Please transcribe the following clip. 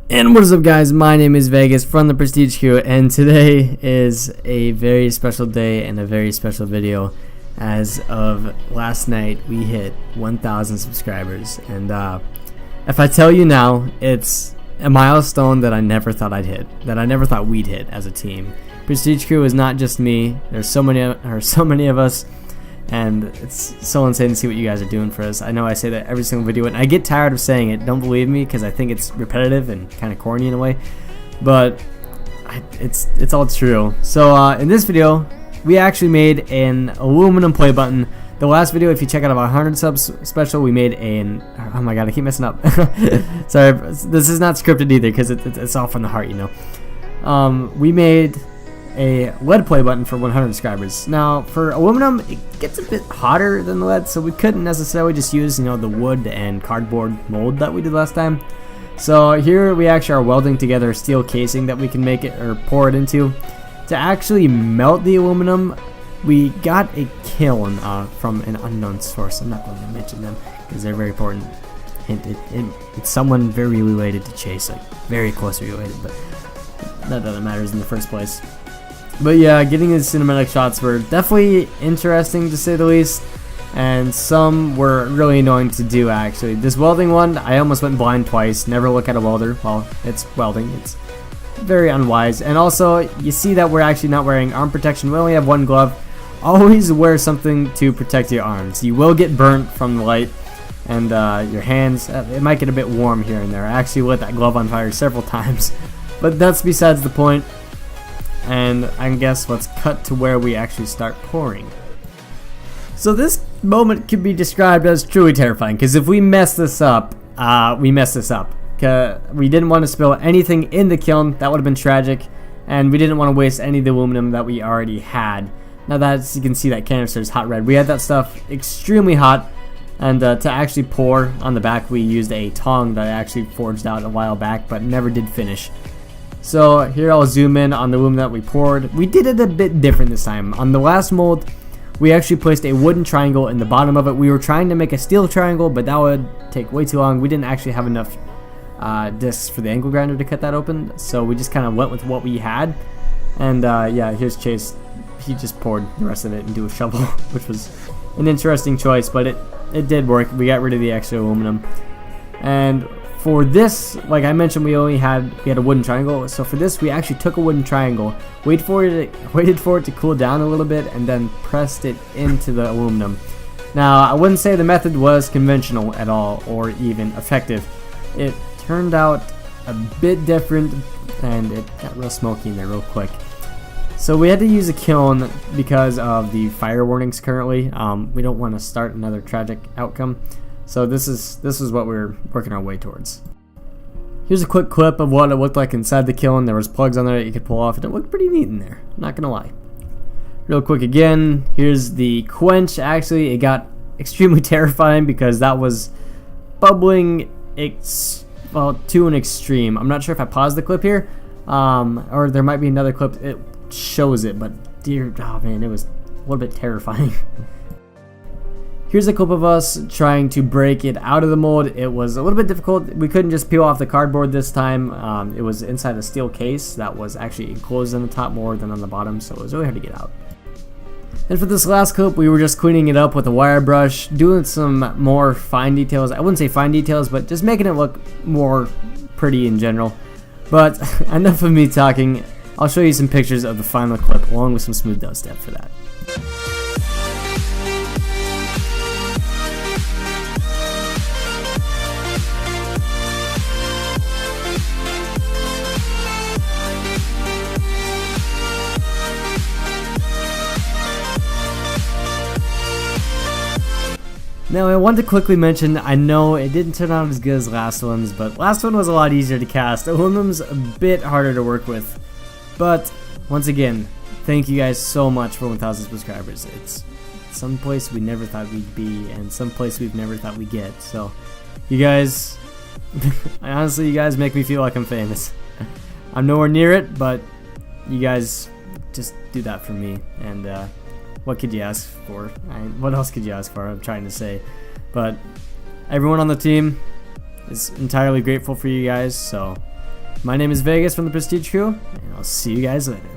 And what is up, guys? My name is Vegas from the Prestige Crew, and today is a very special day and a very special video. As of last night, we hit 1,000 subscribers, and if I tell you now, it's a milestone that I never thought I'd hit, that I never thought we'd hit as a team. Prestige Crew is not just me. There's so many of us, and it's so insane to see what you guys are doing for us. I know I say that every single video, and I get tired of saying it. Don't believe me, because I think it's repetitive and kind of corny in a way, but it's all true. So in this video, we actually made an aluminum play button. The last video, if you check out our 100 subs special, we made oh my god, I keep messing up. Sorry, this is not scripted either, because it's all from the heart, you know. We made a lead play button for 100 subscribers. Now, for aluminum, it gets a bit hotter than the lead, so we couldn't necessarily just use, you know, the wood and cardboard mold that we did last time. So here we actually are welding together a steel casing that we can make it or pour it into. To actually melt the aluminum, we got a kiln from an unknown source. I'm not going to mention them because they're very important. It's someone very related to Chase, like very closely related, but not that it matters in the first place. But yeah, getting the cinematic shots were definitely interesting, to say the least, and some were really annoying to do. Actually, this welding one, I almost went blind twice. Never look at a welder while it's welding. It's very unwise. And also, you see that we're actually not wearing arm protection. We only have one glove. Always wear something to protect your arms. You will get burnt from the light, and your hands, it might get a bit warm here and there. I actually lit that glove on fire several times, but that's besides the point. And I guess let's cut to where we actually start pouring. So this moment could be described as truly terrifying, because if we mess this up, we mess this up. We didn't want to spill anything in the kiln. That would have been tragic, and we didn't want to waste any of the aluminum that we already had. Now that, as you can see, that canister is hot red. We had that stuff extremely hot, and to actually pour on the back, we used a tong that I actually forged out a while back, but never did finish. So here I'll zoom in on the aluminum that we poured. We did it a bit different this time. On the last mold, we actually placed a wooden triangle in the bottom of it. We were trying to make a steel triangle, but that would take way too long. We didn't actually have enough discs for the angle grinder to cut that open, so we just kind of went with what we had. And yeah, here's Chase. He just poured the rest of it into a shovel, which was an interesting choice, but it did work. We got rid of the extra aluminum. And for this, like I mentioned, we had a wooden triangle. So for this, we actually took a wooden triangle, waited for it to cool down a little bit, and then pressed it into the aluminum. Now, I wouldn't say the method was conventional at all, or even effective. It turned out a bit different, and it got real smoky in there real quick. So we had to use a kiln because of the fire warnings currently. We don't want to start another tragic outcome. So this is what we're working our way towards. Here's a quick clip of what it looked like inside the kiln. There was plugs on there that you could pull off, and it looked pretty neat in there. I'm not gonna lie. Real quick again, here's the quench. Actually, it got extremely terrifying because that was bubbling to an extreme. I'm not sure if I paused the clip here, or there might be another clip. It shows it, but oh man, it was a little bit terrifying. Here's a clip of us trying to break it out of the mold. It was a little bit difficult. We couldn't just peel off the cardboard this time. It was inside a steel case that was actually enclosed on the top more than on the bottom, so it was really hard to get out. And for this last clip, we were just cleaning it up with a wire brush, doing some more fine details. I wouldn't say fine details, but just making it look more pretty in general. But enough of me talking. I'll show you some pictures of the final clip along with some smooth dubstep for that. Now, I want to quickly mention, I know it didn't turn out as good as last one's, but last one was a lot easier to cast. Aluminum's a bit harder to work with. But, once again, thank you guys so much for 1,000 subscribers. It's some place we never thought we'd be, and some place we've never thought we'd get. So, you guys, honestly, you guys make me feel like I'm famous. I'm nowhere near it, but you guys just do that for me, and what could you ask for? What else could you ask for? I'm trying to say, but everyone on the team is entirely grateful for you guys. So My name is Vegas from the Prestige Crew, and I'll see you guys later.